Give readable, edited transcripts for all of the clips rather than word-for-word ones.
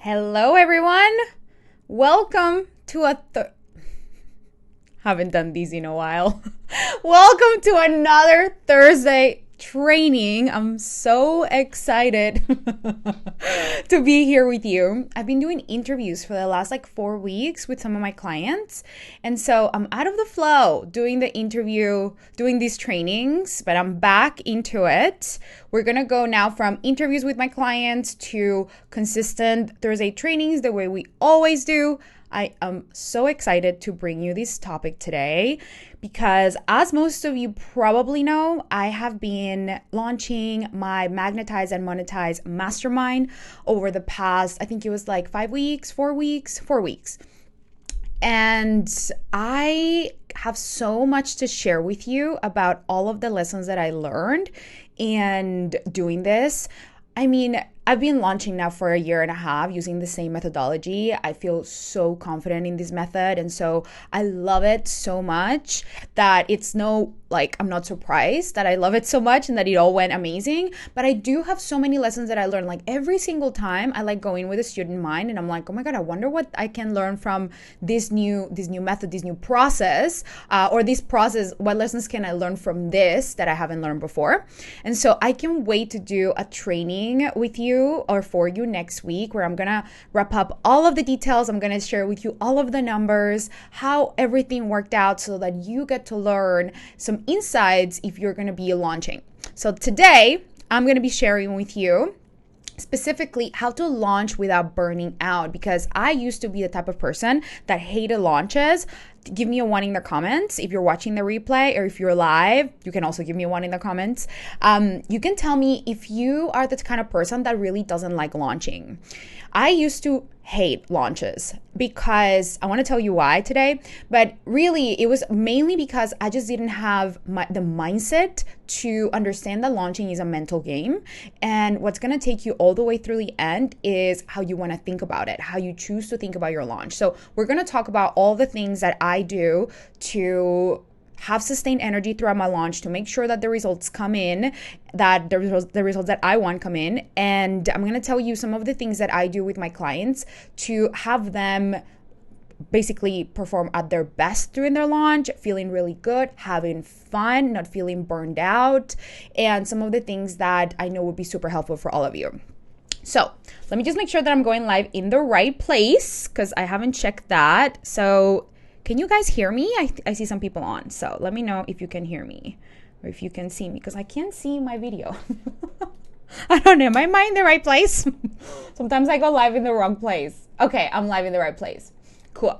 Hello, everyone. Welcome to haven't done these in a while. Welcome to another Thursday training. I'm so excited to be here with you. I've been doing interviews for the last 4 weeks with some of my clients. And so I'm out of the flow doing the interview, doing these trainings, but I'm back into it. We're going to go now from interviews with my clients to consistent Thursday trainings the way we always do. I am so excited to bring you this topic today because, as most of you probably know, I have been launching my Magnetize and Monetize Mastermind over the past, I think it was 4 weeks. And I have so much to share with you about all of the lessons that I learned and doing this. I mean, I've been launching now for a year and a half using the same methodology. I feel so confident in this method. And so I love it so much that I'm not surprised that I love it so much and that it all went amazing. But I do have so many lessons that I learned. Every single time I go in with a student in mind and I'm like, oh my God, I wonder what I can learn from this new method, this new process, what lessons can I learn from this that I haven't learned before? And so I can't wait to do a training with you or for you next week where I'm gonna wrap up all of the details. I'm gonna share with you all of the numbers, how everything worked out so that you get to learn some insights if you're gonna be launching. So today I'm gonna be sharing with you specifically how to launch without burning out, because I used to be the type of person that hated launches. Give me a 1 in the comments if you're watching the replay, or if you're live, you can also give me a 1 in the comments. You can tell me if you are the kind of person that really doesn't like launching. I used to hate launches because I want to tell you why today, but really it was mainly because I just didn't have the mindset to understand that launching is a mental game, and what's going to take you all the way through the end is how you want to think about it, how you choose to think about your launch. So we're going to talk about all the things that I do to have sustained energy throughout my launch, to make sure that the results come in, that the results that I want come in. And I'm going to tell you some of the things that I do with my clients to have them basically perform at their best during their launch, feeling really good, having fun, not feeling burned out, and some of the things that I know would be super helpful for all of you. So let me just make sure that I'm going live in the right place because I haven't checked that. So can you guys hear me? I see some people on. So let me know if you can hear me or if you can see me, because I can't see my video. I don't know. Am I in the right place? Sometimes I go live in the wrong place. Okay, I'm live in the right place. Cool.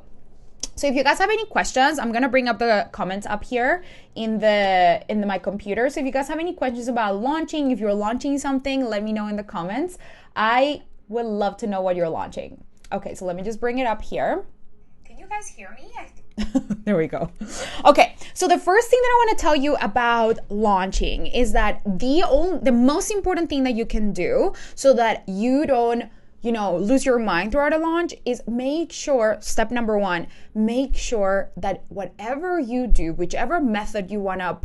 So if you guys have any questions, I'm going to bring up the comments up here in my computer. So if you guys have any questions about launching, if you're launching something, let me know in the comments. I would love to know what you're launching. Okay, so let me just bring it up here. Can you guys hear me? There we go. Okay, so the first thing that I want to tell you about launching is that the most important thing that you can do so that you don't lose your mind throughout a launch is step number 1, make sure that whatever you do, whichever method you want to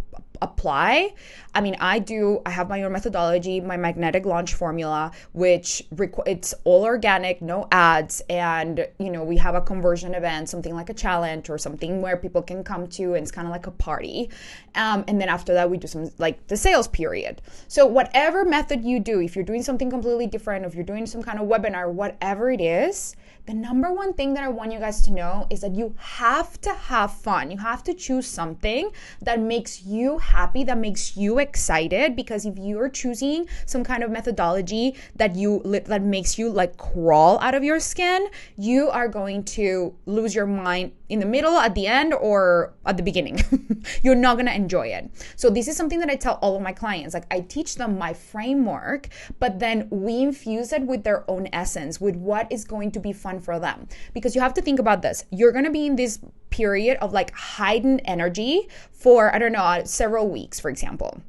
apply. I have my own methodology, my magnetic launch formula, which it's all organic, no ads. And, we have a conversion event, something like a challenge or something where people can come to, and it's kind of like a party. And then after that, we do some the sales period. So whatever method you do, if you're doing something completely different, if you're doing some kind of webinar, whatever it is, the number one thing that I want you guys to know is that you have to have fun. You have to choose something that makes you happy, that makes you excited, because if you're choosing some kind of methodology that makes you crawl out of your skin, you are going to lose your mind in the middle, at the end, or at the beginning. You're not going to enjoy it. So this is something that I tell all of my clients. I teach them my framework, but then we infuse it with their own essence, with what is going to be fun for them. Because you have to think about this. You're going to be in this period of heightened energy for, several weeks, for example.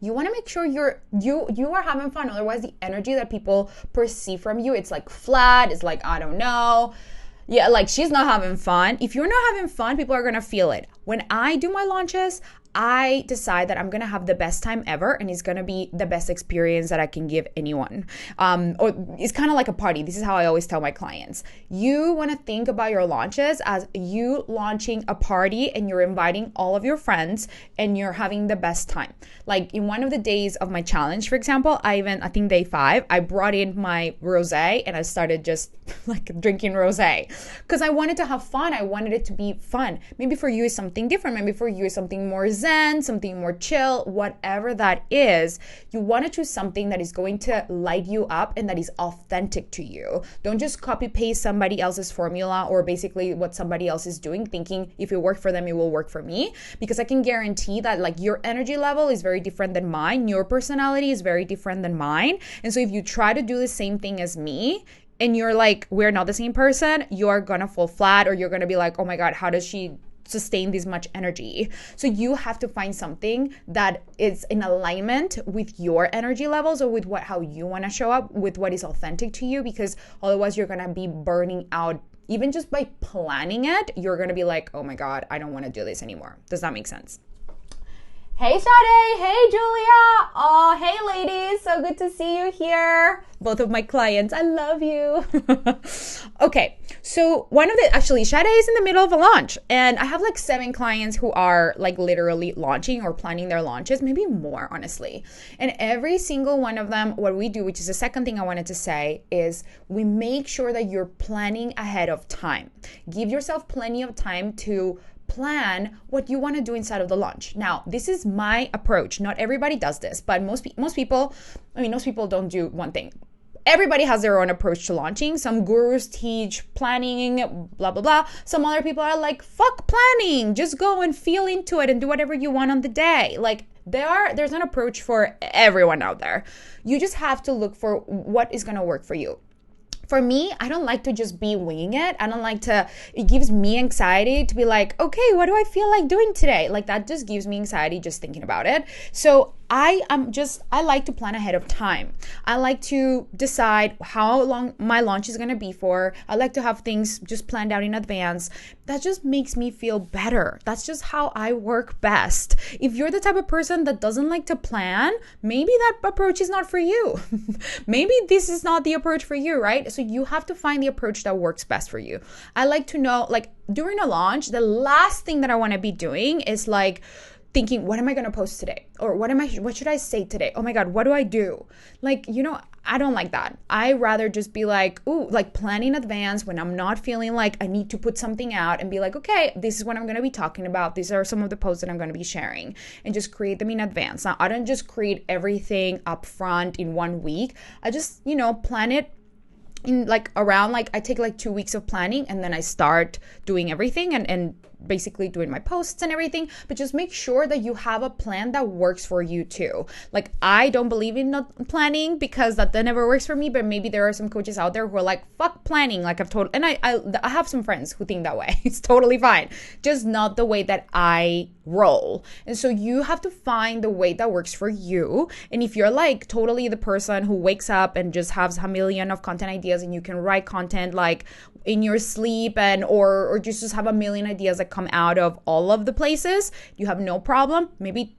You want to make sure you are having fun. Otherwise, the energy that people perceive from you, it's flat. It's I don't know. Yeah, she's not having fun. If you're not having fun, people are going to feel it. When I do my launches, I decide that I'm gonna have the best time ever, and it's gonna be the best experience that I can give anyone. Or it's kind of like a party. This is how I always tell my clients. You want to think about your launches as you launching a party, and you're inviting all of your friends and you're having the best time. Like in one of the days of my challenge, for example, I think day 5, I brought in my rosé and I started just like drinking rosé because I wanted to have fun. I wanted it to be fun. Maybe for you is something different. Maybe for you is something more zen, something more chill, whatever that is. You want to choose something that is going to light you up and that is authentic to you. Don't just copy paste somebody else's formula or basically what somebody else is doing, thinking if it worked for them, it will work for me. Because I can guarantee that like your energy level is very different than mine. Your personality is very different than mine. And so if you try to do the same thing as me, and you're like, we're not the same person, you're gonna fall flat, or you're gonna be like, oh my God, how does she sustain this much energy? So you have to find something that is in alignment with your energy levels or with how you want to show up, with what is authentic to you, because otherwise you're gonna be burning out. Even just by planning it, you're gonna be like, oh my God, I don't want to do this anymore. Does that make sense? Hey Sade, hey Julia, oh hey ladies, so good to see you here. Both of my clients, I love you. Okay, so actually Sade is in the middle of a launch, and I have like 7 clients who are like literally launching or planning their launches, maybe more honestly. And every single one of them, what we do, which is the second thing I wanted to say, is we make sure that you're planning ahead of time. Give yourself plenty of time to plan what you want to do inside of the launch. Now, this is my approach. Not everybody does this, but most people don't do one thing. Everybody has their own approach to launching. Some gurus teach planning, blah, blah, blah. Some other people are like, fuck planning. Just go and feel into it and do whatever you want on the day. Like there's an approach for everyone out there. You just have to look for what is going to work for you. For me, I don't like to just be winging it. It gives me anxiety to be like, okay, what do I feel like doing today? Like that just gives me anxiety just thinking about it. So I like to plan ahead of time. I like to decide how long my launch is going to be for. I like to have things just planned out in advance. That just makes me feel better. That's just how I work best. If you're the type of person that doesn't like to plan, maybe that approach is not for you. Maybe this is not the approach for you, right? So you have to find the approach that works best for you. I like to know, like during a launch, the last thing that I want to be doing is like thinking, what am I going to post today? Or what should I say today? Oh my God, what do I do? Like, I don't like that. I rather just be like, planning in advance when I'm not feeling like I need to put something out and be like, okay, this is what I'm going to be talking about. These are some of the posts that I'm going to be sharing, and just create them in advance. Now, I don't just create everything up front in 1 week. I just, plan it in like around, like I take like 2 weeks of planning, and then I start doing everything and basically doing my posts and everything. But just make sure that you have a plan that works for you too. Like I don't believe in not planning because that never works for me, but maybe there are some coaches out there who are like, fuck planning. Like I have some friends who think that way. It's totally fine. Just not the way that I roll. And so you have to find the way that works for you. And if you're like totally the person who wakes up and just has a million of content ideas, and you can write content like in your sleep or just have a million ideas that come out of all of the places, you have no problem. Maybe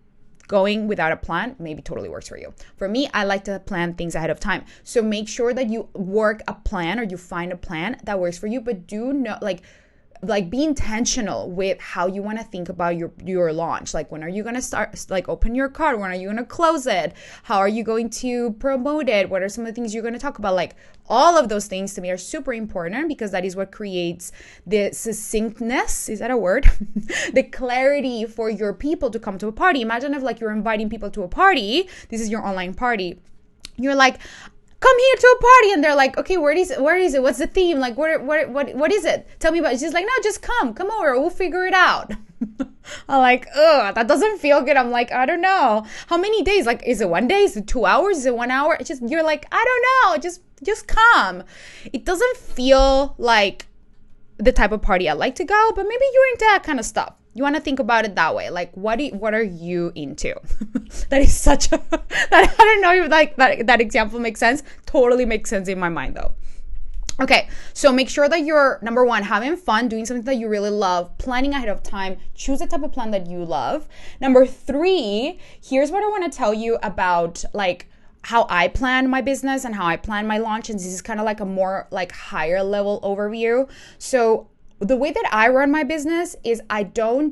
going without a plan maybe totally works for you. For me, I like to plan things ahead of time. So make sure that you work a plan, or you find a plan that works for you, but do not like be intentional with how you want to think about your launch. Like, when are you going to start, like open your cart? When are you going to close it? How are you going to promote it? What are some of the things you're going to talk about? Like, all of those things to me are super important, because that is what creates the succinctness. Is that a word? The clarity for your people to come to a party. Imagine if like you're inviting people to a party. This is your online party. You're like, come here to a party, and they're like, okay, where is it? What's the theme? Like, what is it? Tell me about it. It's just like, no, just come over. We'll figure it out. I'm like, ugh, that doesn't feel good. I'm like, I don't know. How many days? Like, is it 1 day? Is it 2 hours? Is it 1 hour? It's just, you're like, I don't know. Just come. It doesn't feel like the type of party I like to go, but maybe you're into that kind of stuff. You want to think about it that way. Like, what are you into? That is such a, that, I don't know if like that example makes sense. Totally makes sense in my mind though. Okay, so make sure that you're number one, having fun, doing something that you really love, planning ahead of time, choose a type of plan that you love. Number three, here's what I want to tell you about like how I plan my business and how I plan my launch. And this is kind of like a more like higher level overview. So the way that I run my business is I don't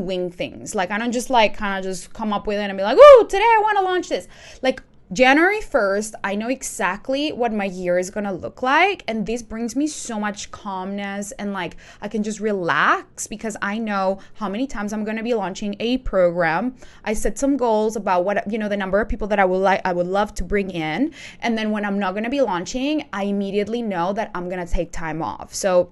wing things. Like I don't just like kind of just come up with it and be like, oh, today I want to launch this. Like January 1st, I know exactly what my year is going to look like. And this brings me so much calmness and like I can just relax because I know how many times I'm going to be launching a program. I set some goals about what, the number of people that I would love to bring in. And then when I'm not going to be launching, I immediately know that I'm going to take time off. So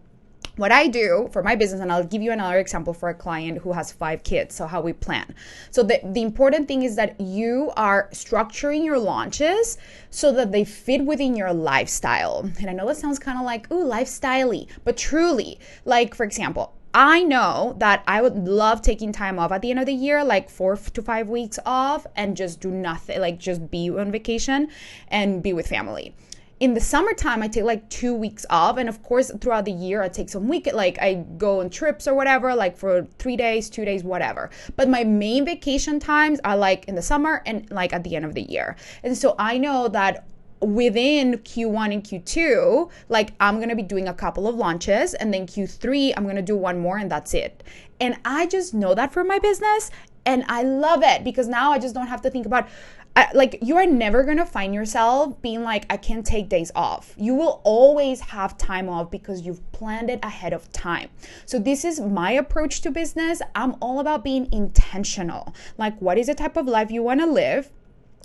what I do for my business, and I'll give you another example for a client who has 5 kids, so how we plan. So the important thing is that you are structuring your launches so that they fit within your lifestyle. And I know that sounds kind of like, ooh, lifestyle-y, but truly, like for example, I know that I would love taking time off at the end of the year, like 4 to 5 weeks off and just do nothing, like just be on vacation and be with family. In the summertime, I take like 2 weeks off. And of course, throughout the year, I take some weekend, like I go on trips or whatever, like for 3 days, 2 days, whatever. But my main vacation times are like in the summer and like at the end of the year. And so I know that within Q1 and Q2, like I'm going to be doing a couple of launches, and then Q3, I'm going to do one more and that's it. And I just know that for my business and I love it because now I just don't have to think about like you are never going to find yourself being like, I can't take days off. You will always have time off because you've planned it ahead of time. So this is my approach to business. I'm all about being intentional. Like what is the type of life you want to live?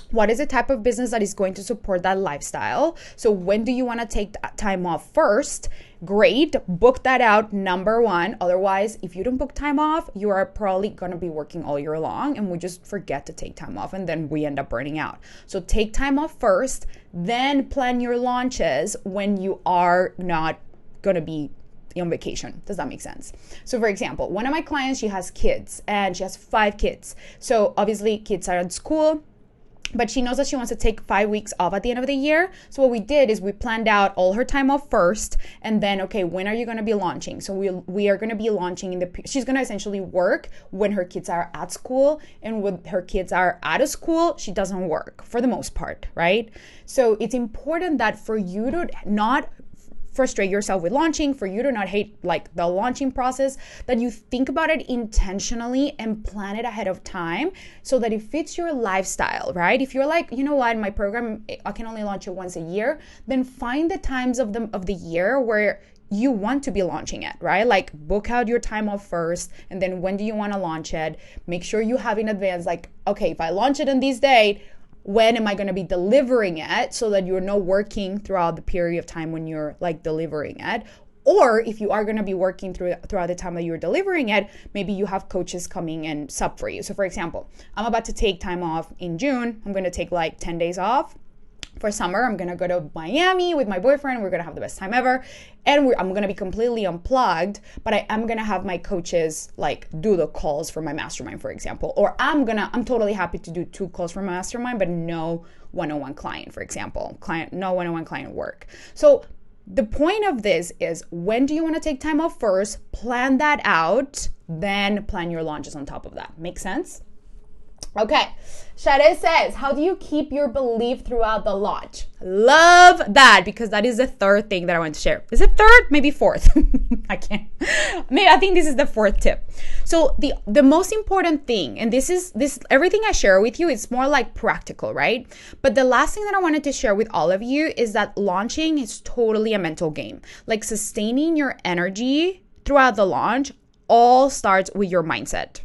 What is the type of business that is going to support that lifestyle? So when do you want to take time off first? Great, book that out, number one. Otherwise, if you don't book time off, you are probably going to be working all year long and we just forget to take time off and then we end up burning out. So take time off first, then plan your launches when you are not going to be on vacation. Does that make sense? So for example, one of my clients, she has kids and she has 5 kids. So obviously kids are in school, but she knows that she wants to take 5 weeks off at the end of the year. So what we did is we planned out all her time off first, and then, okay, when are you going to be launching? So we are going to be launching she's going to essentially work when her kids are at school, and when her kids are out of school, she doesn't work for the most part, right? So it's important that for you to not frustrate yourself with launching, for you to not hate like the launching process, that you think about it intentionally and plan it ahead of time so that it fits your lifestyle, right? If you're like, you know what, my program, I can only launch it once a year, then find the times of the year where you want to be launching it, right? Like book out your time off first, and then when do you want to launch it? Make sure you have in advance, like, okay, if I launch it on this date, when am I going to be delivering it, so that you're not working throughout the period of time when you're like delivering it. Or if you are going to be working throughout the time that you're delivering it, maybe you have coaches coming and sub for you. So for example, I'm about to take time off in June. I'm going to take like 10 days off. For summer, I'm going to go to Miami with my boyfriend. We're going to have the best time ever. And I'm going to be completely unplugged, but I am going to have my coaches like do the calls for my mastermind, for example. Or I'm totally happy to do 2 calls for my mastermind, but no one-on-one client, for example. No one-on-one client work. So the point of this is, when do you want to take time off first? Plan that out, then plan your launches on top of that. Make sense? Okay, Shade says, how do you keep your belief throughout the launch? Love that, because that is the third thing that I want to share. Is it third? Maybe fourth. I think this is the 4th tip. So the most important thing, and this everything I share with you, it's more like practical, right? But the last thing that I wanted to share with all of you is that launching is totally a mental game. Like sustaining your energy throughout the launch all starts with your mindset.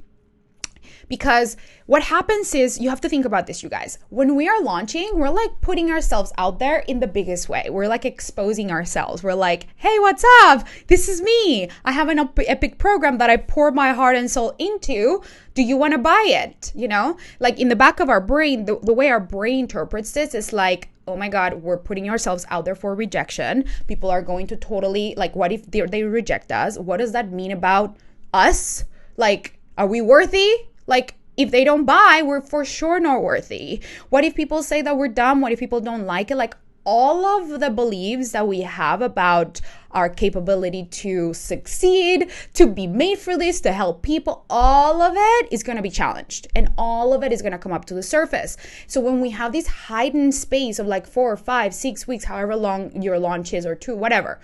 Because what happens is, you have to think about this, you guys. When we are launching, we're like putting ourselves out there in the biggest way. We're like exposing ourselves. We're like, hey, what's up? This is me. I have an epic program that I pour my heart and soul into. Do you want to buy it? You know, like in the back of our brain, the way our brain interprets this is like, oh my God, we're putting ourselves out there for rejection. People are going to totally, like, what if they reject us? What does that mean about us? Like, are we worthy? Like, if they don't buy, we're for sure not worthy. What if people say that we're dumb? What if people don't like it? Like, all of the beliefs that we have about our capability to succeed, to be made for this, to help people, all of it is going to be challenged and all of it is going to come up to the surface. So when we have this heightened space of like 4 or 5, 6 weeks, however long your launch is, or 2, whatever,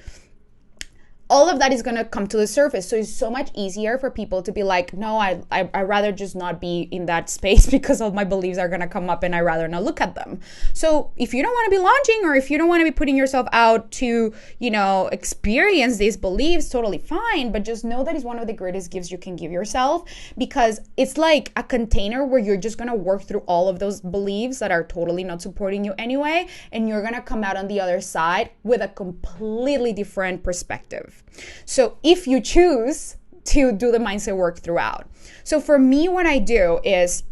all of that is going to come to the surface. So it's so much easier for people to be like, no, I'd rather just not be in that space because all my beliefs are going to come up and I'd rather not look at them. So if you don't want to be launching, or if you don't want to be putting yourself out to, experience these beliefs, totally fine. But just know that is one of the greatest gifts you can give yourself, because it's like a container where you're just going to work through all of those beliefs that are totally not supporting you anyway. And you're going to come out on the other side with a completely different perspective. So if you choose to do the mindset work throughout. So for me, what I do is,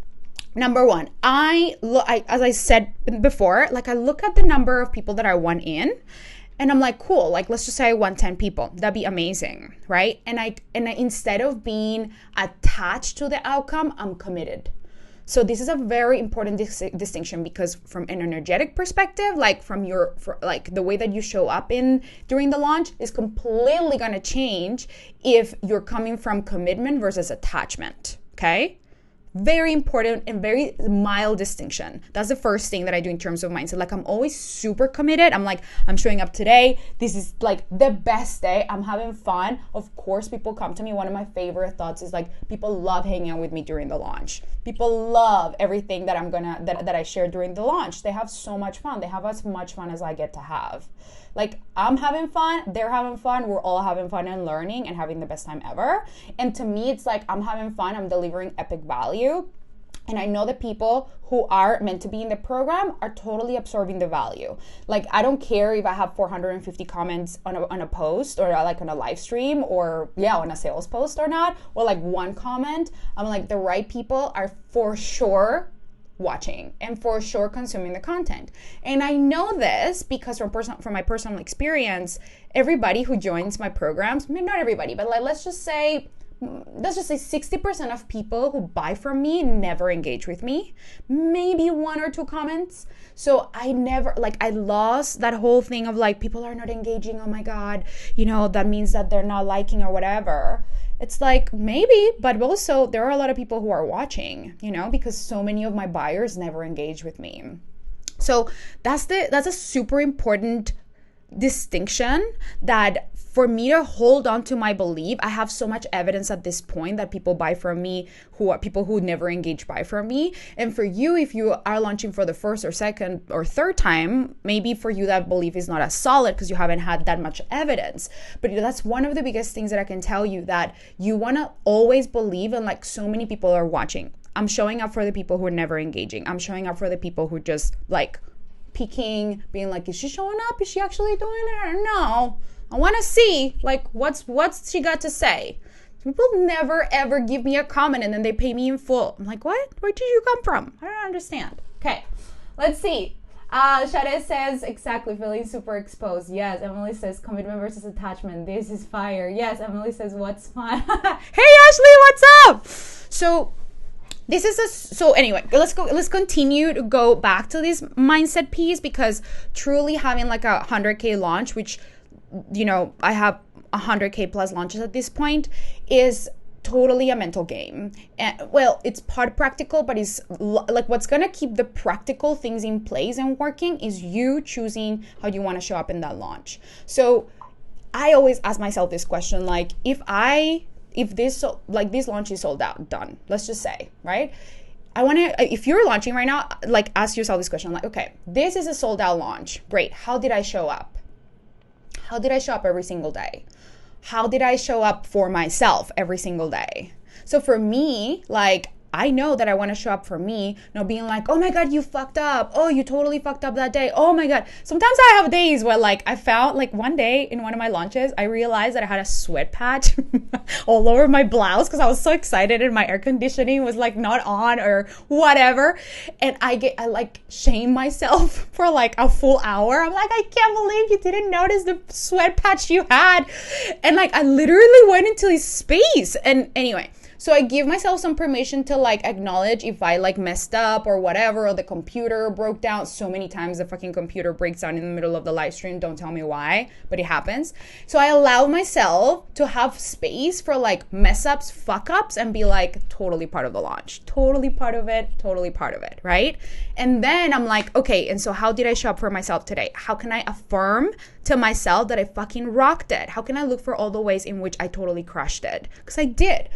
number one, as I said before, like I look at the number of people that I want in, and I'm like, cool, like let's just say I want 10 people. That'd be amazing, right? And I instead of being attached to the outcome, I'm committed. So this is a very important distinction, because from an energetic perspective, like like the way that you show up during the launch is completely going to change if you're coming from commitment versus attachment. Okay. Very important and very mild distinction. That's the first thing that I do in terms of mindset. Like I'm always super committed. I'm like, I'm showing up today. This is like the best day. I'm having fun. Of course, people come to me. One of my favorite thoughts is like, people love hanging out with me during the launch. People love everything that that I share during the launch. They have so much fun. They have as much fun as I get to have. Like I'm having fun, they're having fun, we're all having fun and learning and having the best time ever. And to me, it's like I'm having fun, I'm delivering epic value. And I know that people who are meant to be in the program are totally absorbing the value. Like I don't care if I have 450 comments on a post, or like on a live stream, or on a sales post or not, or like one comment. I'm like, the right people are for sure watching and for sure consuming the content. And I know this because from my personal experience, everybody who joins my programs, I mean, not everybody, but like let's just say 60% of people who buy from me never engage with me, maybe 1 or 2 comments. So I lost that whole thing of like, people are not engaging, oh my God, that means that they're not liking or whatever. It's like, maybe, but also there are a lot of people who are watching, because so many of my buyers never engage with me. So that's a super important distinction, that for me to hold on to my belief, I have so much evidence at this point that people buy from me who are people who never engage buy from me. And for you, if you are launching for the first or second or third time, maybe for you that belief is not as solid because you haven't had that much evidence. But that's one of the biggest things that I can tell you, that you want to always believe in, like, so many people are watching. I'm showing up for the people who are never engaging. I'm showing up for the people who just like peeking, being like, is she showing up? Is she actually doing it or no? I want to see, like, what's she got to say. People never, ever give me a comment and then they pay me in full. I'm like, what? Where did you come from? I don't understand. Okay, let's see. Shade says, exactly, feeling super exposed. Yes, Emily says, commitment versus attachment. This is fire. Yes, Emily says, what's fun? Hey, Ashley, what's up? So anyway, let's continue to go back to this mindset piece, because truly having like 100K launch, which, I have 100K plus launches at this point, is totally a mental game. And well, it's part practical, but it's like what's going to keep the practical things in place and working is you choosing how you want to show up in that launch. So I always ask myself this question, like, if this launch is sold out, done, let's just say, right? If you're launching right now, like, ask yourself this question, like, okay, this is a sold out launch. Great. How did I show up? How did I show up every single day? How did I show up for myself every single day? So for me, like, I know that I want to show up for me, not being like, oh my God, you fucked up. Oh, you totally fucked up that day. Oh my God. Sometimes I have days where, like, I found, like, one day in one of my launches, I realized that I had a sweat patch all over my blouse because I was so excited and my air conditioning was, like, not on or whatever. And I like shame myself for like a full hour. I'm like, I can't believe you didn't notice the sweat patch you had. And like, I literally went into this space. And anyway, So I give myself some permission to like acknowledge if I like messed up or whatever, or the computer broke down. So many times the fucking computer breaks down in the middle of the live stream. Don't tell me why, but it happens. So I allow myself to have space for like mess ups, fuck ups, and be like totally part of the launch, totally part of it, right? And then I'm like, okay, and so how did I show up for myself today? How can I affirm to myself that I fucking rocked it? How can I look for all the ways in which I totally crushed it? Because I did.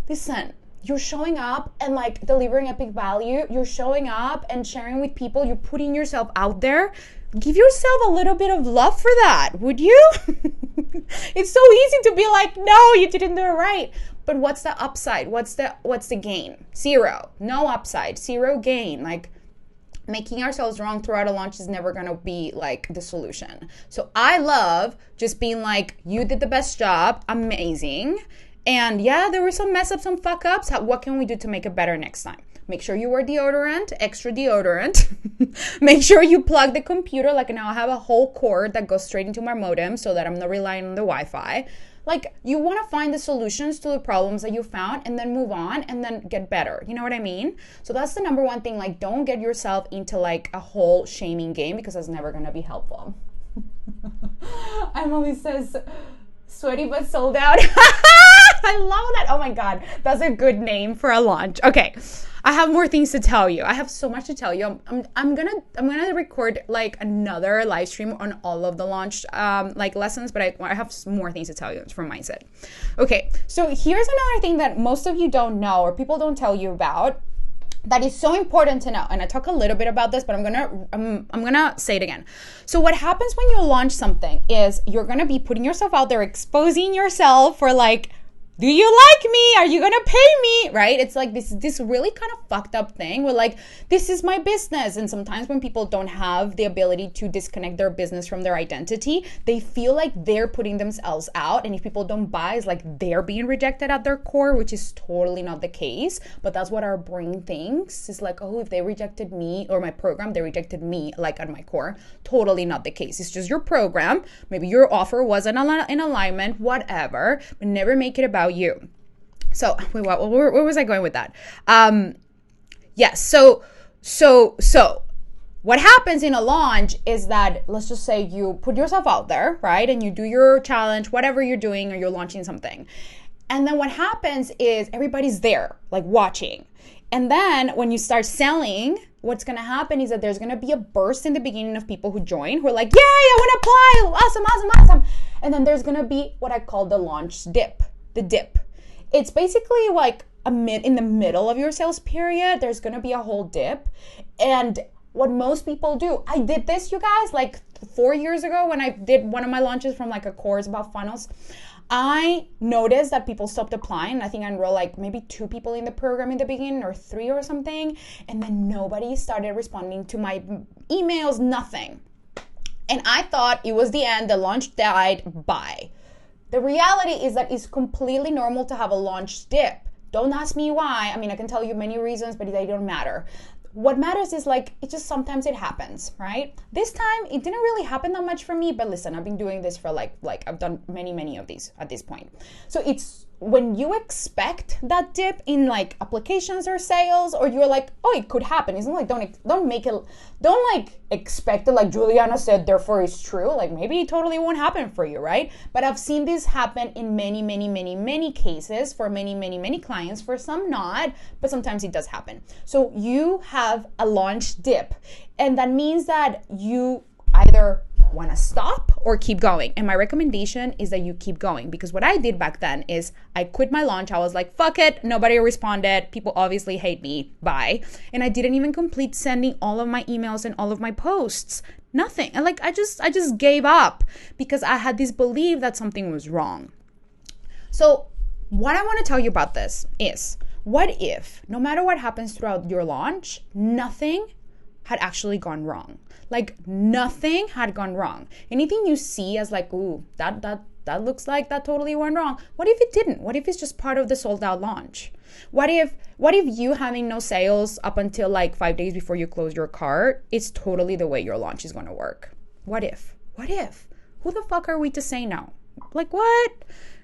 Listen, you're showing up and like delivering epic value. You're showing up and sharing with people. You're putting yourself out there. Give yourself a little bit of love for that, would you? It's so easy to be like, no, you didn't do it right. But what's the upside? What's the gain? Zero. No upside. Zero gain. Like, making ourselves wrong throughout a launch is never going to be like the solution. So I love just being like, you did the best job. Amazing. And yeah, there were some mess ups, some fuck ups. What can we do to make it better next time? Make sure you wear deodorant, extra deodorant. Make sure you plug the computer. Like now I have a whole cord that goes straight into my modem so that I'm not relying on the Wi-Fi. Like you want to find the solutions to the problems that you found and then move on and then get better. You know what I mean? So that's the number one thing. Like don't get yourself into like a whole shaming game because that's never going to be helpful. Emily says, sweaty but sold out. I love that. Oh my God. That's a good name for a launch. Okay. I have more things to tell you. I have so much to tell you. I'm gonna record like another live stream on all of the launch like lessons, but I have more things to tell you from mindset. Okay, so here's another thing that most of you don't know or people don't tell you about that is so important to know. And I talk a little bit about this, but I'm gonna say it again. So what happens when you launch something is you're gonna be putting yourself out there, exposing yourself for like, do you like me? Are you gonna pay me? Right? It's like this really kind of fucked up thing where like, this is my business. And sometimes when people don't have the ability to disconnect their business from their identity, they feel like they're putting themselves out. And if people don't buy, it's like they're being rejected at their core, which is totally not the case. But that's what our brain thinks. It's like, oh, if they rejected me or my program, they rejected me, like at my core. Totally not the case. It's just your program. Maybe your offer wasn't in alignment, whatever, but never make it about you. So wait, where was I going with that? Yes. So what happens in a launch is that, let's just say you put yourself out there, right? And you do your challenge, whatever you're doing, or you're launching something. And then what happens is everybody's there, like watching. And then when you start selling, what's going to happen is that there's going to be a burst in the beginning of people who join, who are like, yay, I want to apply. Awesome. And then there's going to be what I call the launch dip. The dip. It's basically like in the middle of your sales period, there's going to be a whole dip. And what most people do, I did this, you guys, like 4 years ago when I did one of my launches from like a course about funnels. I noticed that people stopped applying. I think I enrolled like maybe 2 people in the program in the beginning or 3 or something. And then nobody started responding to my emails, nothing. And I thought it was the end. The launch died. Bye. The reality is that it's completely normal to have a launch dip. Don't ask me why. I mean, I can tell you many reasons, but they don't matter. What matters is like, it just sometimes it happens, right? This time, it didn't really happen that much for me, but listen, I've been doing this for like I've done many of these at this point. So it's when you expect that dip in like applications or sales, or you're like, oh, it could happen. It's not like, don't like expect it like Juliana said, therefore it's true. Like maybe it totally won't happen for you, right? But I've seen this happen in many cases for many clients, for some not, but sometimes it does happen. So you have a launch dip, and that means that you either want to stop or keep going. And my recommendation is that you keep going, because what I did back then is I quit my launch. I was like, fuck it. Nobody responded. People obviously hate me. Bye. And I didn't even complete sending all of my emails and all of my posts. Nothing. And like, I just gave up because I had this belief that something was wrong. So what I want to tell you about this is, what if no matter what happens throughout your launch, nothing had actually gone wrong? Like nothing had gone wrong. Anything you see as like, ooh, that looks like that totally went wrong. What if it didn't? What if it's just part of the sold out launch? What if you having no sales up until like 5 days before you close your cart, it's totally the way your launch is going to work? What if? Who the fuck are we to say no? Like what?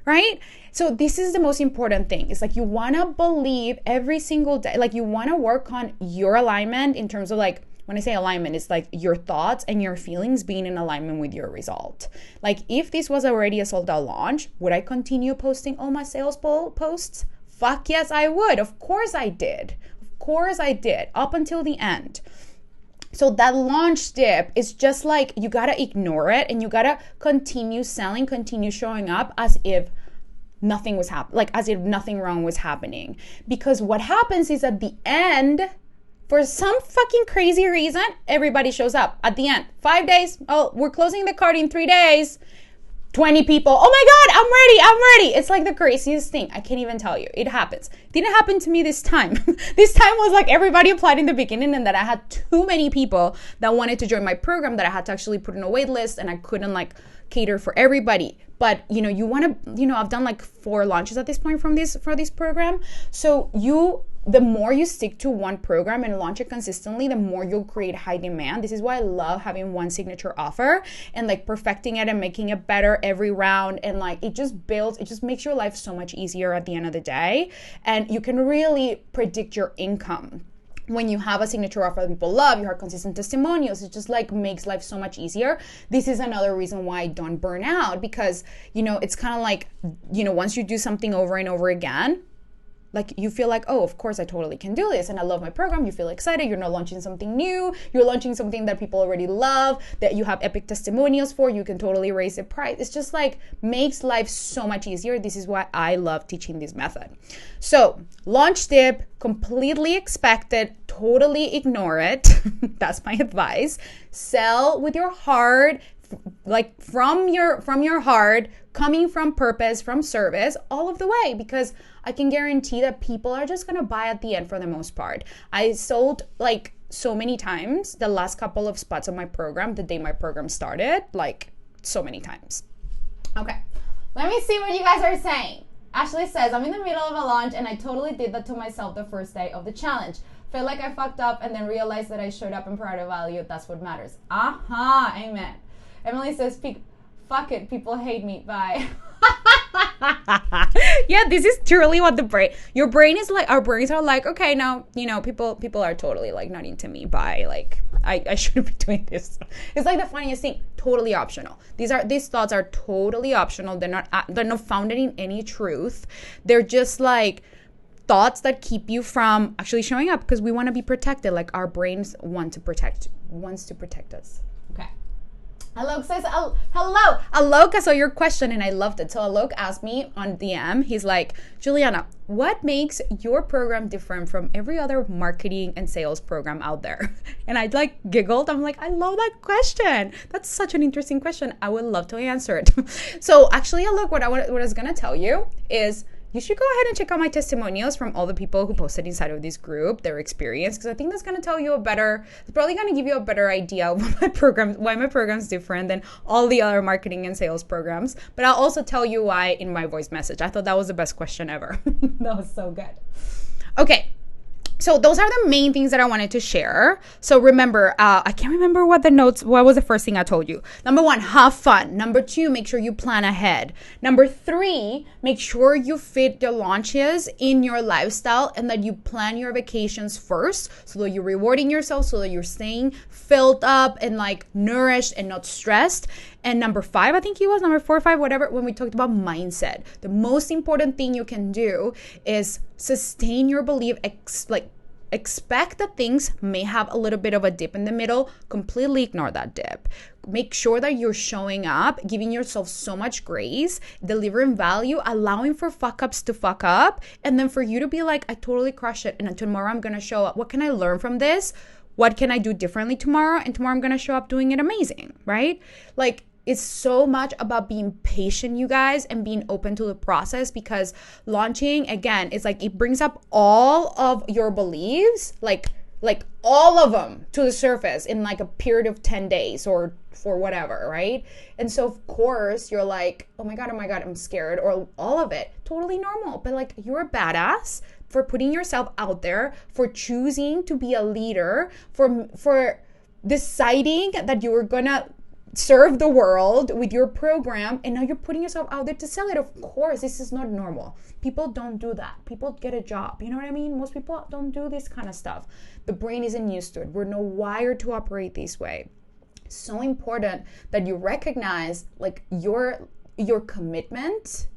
right? So this is the most important thing. It's like you want to believe every single day, like you want to work on your alignment in terms of like, when I say alignment, it's like your thoughts and your feelings being in alignment with your result. Like if this was already a sold out launch, would I continue posting all my sales posts? Fuck yes, I would. Of course I did. Of course I did, up until the end. So that launch dip is just like, you gotta ignore it and you gotta continue selling, continue showing up as if nothing was happening, like as if nothing wrong was happening. Because what happens is at the end, for some fucking crazy reason, everybody shows up at the end. 5 days, oh, we're closing the cart in 3 days. 20 people, oh my God, I'm ready. It's like the craziest thing. I can't even tell you. It happens. Didn't happen to me this time. This time was like everybody applied in the beginning and that I had too many people that wanted to join my program that I had to actually put in a wait list and I couldn't like cater for everybody. But you want to, I've done like 4 launches at this point for this program. So the more you stick to one program and launch it consistently, the more you'll create high demand. This is why I love having one signature offer and like perfecting it and making it better every round. And like it just makes your life so much easier at the end of the day. And you can really predict your income. When you have a signature offer that people love, you have consistent testimonials, it just like makes life so much easier. This is another reason why I don't burn out, because, it's kind of like, once you do something over and over again, like you feel like, oh, of course I totally can do this. And I love my program. You feel excited. You're not launching something new. You're launching something that people already love, that you have epic testimonials for. You can totally raise the price. It's just like makes life so much easier. This is why I love teaching this method. So launch dip, completely expected, totally ignore it. That's my advice. Sell with your heart, like from your heart, coming from purpose, from service, all of the way, because I can guarantee that people are just gonna buy at the end for the most part. I sold like so many times the last couple of spots of my program, the day my program started, like so many times. Okay, let me see what you guys are saying. Ashley says, I'm in the middle of a launch and I totally did that to myself the first day of the challenge. Felt like I fucked up and then realized that I showed up and provided value. That's what matters. Amen. Emily says, fuck it, people hate me, bye. Yeah, this is truly what your brain is like. Our brains are like, okay, now, people are totally like not into me, bye. Like, I shouldn't be doing this. It's like the funniest thing, totally optional. These thoughts are totally optional. They're not founded in any truth. They're just like thoughts that keep you from actually showing up, because we want to be protected. Like our brains wants to protect us. Okay. Alok says, hello. Alok, I saw your question and I loved it. So Alok asked me on DM, he's like, Juliana, what makes your program different from every other marketing and sales program out there? And I like giggled. I'm like, I love that question. That's such an interesting question. I would love to answer it. So actually, Alok, what I was going to tell you is, you should go ahead and check out my testimonials from all the people who posted inside of this group, their experience, because I think that's going to tell you it's probably going to give you a better idea of why my program is different than all the other marketing and sales programs. But I'll also tell you why in my voice message. I thought that was the best question ever. That was so good. Okay. So those are the main things that I wanted to share. So remember, I can't remember what was the first thing I told you. Number 1, have fun. Number 2, make sure you plan ahead. Number 3, make sure you fit the launches in your lifestyle and that you plan your vacations first so that you're rewarding yourself, so that you're staying filled up and like nourished and not stressed. And number 5, I think it was number 4 or 5, whatever, when we talked about mindset, the most important thing you can do is sustain your belief, expect that things may have a little bit of a dip in the middle, completely ignore that dip. Make sure that you're showing up, giving yourself so much grace, delivering value, allowing for fuck ups to fuck up, and then for you to be like, I totally crushed it, and tomorrow I'm gonna show up. What can I learn from this? What can I do differently tomorrow? And tomorrow I'm gonna show up doing it amazing, right? Like, it's so much about being patient, you guys, and being open to the process, because launching, again, it's like it brings up all of your beliefs, like all of them to the surface in like a period of 10 days or for whatever, right? And so of course you're like, oh my God, I'm scared, or all of it. Totally normal. But like, you're a badass for putting yourself out there, for choosing to be a leader, for deciding that you were gonna serve the world with your program, and now you're putting yourself out there to sell it. Of course, this is not normal. People don't do that. People get a job. You know what I mean? Most people don't do this kind of stuff. The brain isn't used to it. We're not wired to operate this way. So important that you recognize like your commitment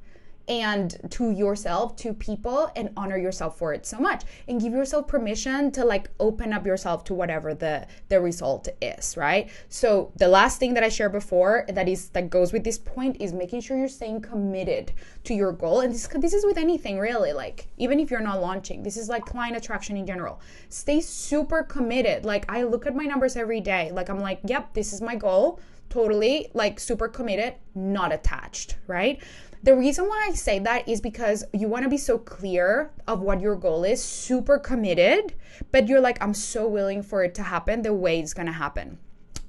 and to yourself, to people, and honor yourself for it so much, and give yourself permission to like open up yourself to whatever the result is, right? So the last thing that I shared before that goes with this point is making sure you're staying committed to your goal. And this is with anything really, like even if you're not launching, this is like client attraction in general. Stay super committed. Like I look at my numbers every day. Like I'm like, yep, this is my goal. Totally like super committed, not attached, right? The reason why I say that is because you want to be so clear of what your goal is, super committed, but you're like, I'm so willing for it to happen the way it's going to happen.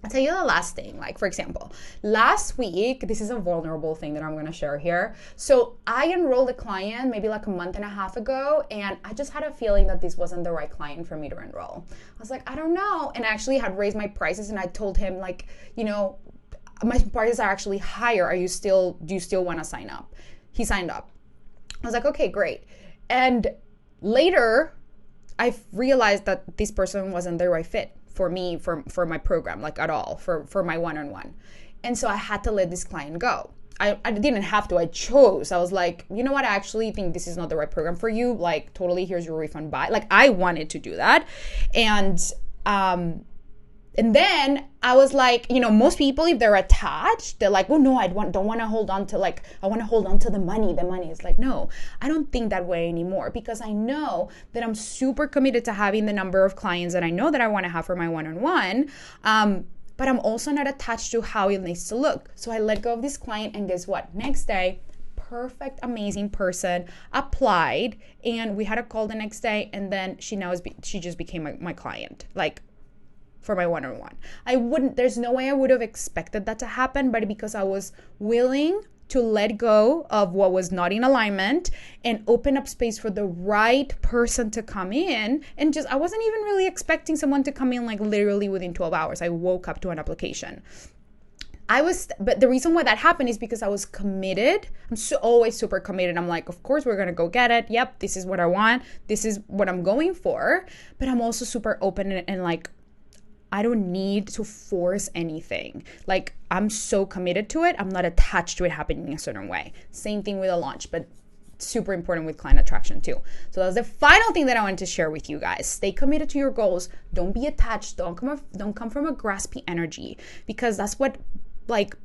I'll tell you the last thing, like for example, last week, this is a vulnerable thing that I'm going to share here. So I enrolled a client maybe like a month and a half ago, and I just had a feeling that this wasn't the right client for me to enroll. I was like, I don't know. And I actually had raised my prices, and I told him like, you know, my prices are actually higher. Do you still want to sign up? He signed up. I was like, okay, great. And later I realized that this person wasn't the right fit for me, for my program, like at all, for my one-on-one. And so I had to let this client go. I didn't have to, I chose. I was like, you know what? I actually think this is not the right program for you. Like totally, here's your refund buy. Like I wanted to do that. And then I was like, you know, most people, if they're attached, they're like, oh no, don't want to hold on to like, I want to hold on to the money. The money is like, no, I don't think that way anymore, because I know that I'm super committed to having the number of clients that I know that I want to have for my one-on-one. But I'm also not attached to how it needs to look. So I let go of this client, and guess what? Next day, perfect, amazing person applied, and we had a call the next day, and then she just became my client. Like, for my one-on-one. There's no way I would have expected that to happen, but because I was willing to let go of what was not in alignment and open up space for the right person to come in. And I wasn't even really expecting someone to come in like literally within 12 hours. I woke up to an application. But the reason why that happened is because I was committed. I'm always super committed. I'm like, of course, we're going to go get it. Yep, this is what I want. This is what I'm going for. But I'm also super open and like, I don't need to force anything. Like I'm so committed to it. I'm not attached to it happening a certain way. Same thing with a launch, but super important with client attraction too. So that's the final thing that I wanted to share with you guys. Stay committed to your goals. Don't be attached. Don't come from a graspy energy, because that's what like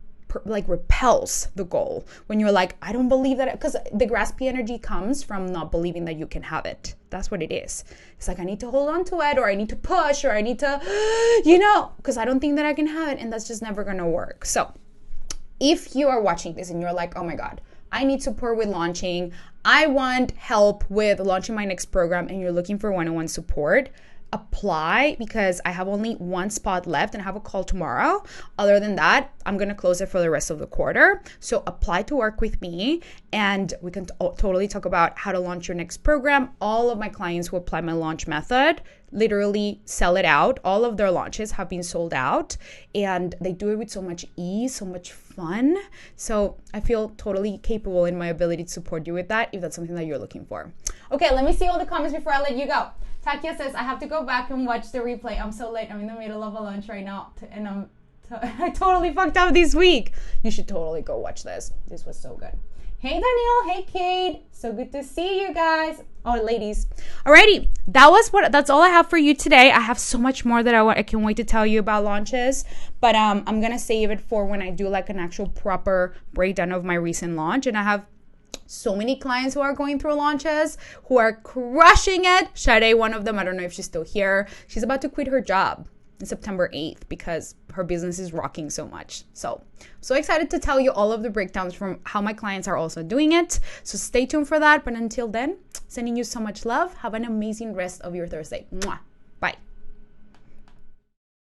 repels the goal. When you're like, I don't believe that, because the graspy energy comes from not believing that you can have it. That's what it is. It's like, I need to hold on to it, or I need to push, or I need to, because I don't think that I can have it, and that's just never going to work. So if you are watching this and you're like, oh my God, I need support with launching, I want help with launching my next program, and you're looking for one-on-one support, apply, because I have only one spot left and I have a call tomorrow. Other than that, I'm going to close it for the rest of the quarter. So apply to work with me, and we can totally talk about how to launch your next program. All of my clients who apply my launch method literally sell it out. All of their launches have been sold out, and they do it with so much ease, so much fun. So I feel totally capable in my ability to support you with that, if that's something that you're looking for. Okay, let me see all the comments before I let you go. Takia says, I have to go back and watch the replay. I'm so late. I'm in the middle of a lunch right now, and I totally fucked up this week. You should totally go watch this. This was so good. Hey, Danielle. Hey, Kate. So good to see you guys. Oh, ladies. Alrighty. That's all I have for you today. I have so much more that I can't wait to tell you about launches, but I'm going to save it for when I do like an actual proper breakdown of my recent launch. And I have so many clients who are going through launches, who are crushing it. Sade, one of them, I don't know if she's still here. She's about to quit her job on September 8th because her business is rocking so much. So excited to tell you all of the breakdowns from how my clients are also doing it. So stay tuned for that. But until then, sending you so much love. Have an amazing rest of your Thursday. Mwah. Bye.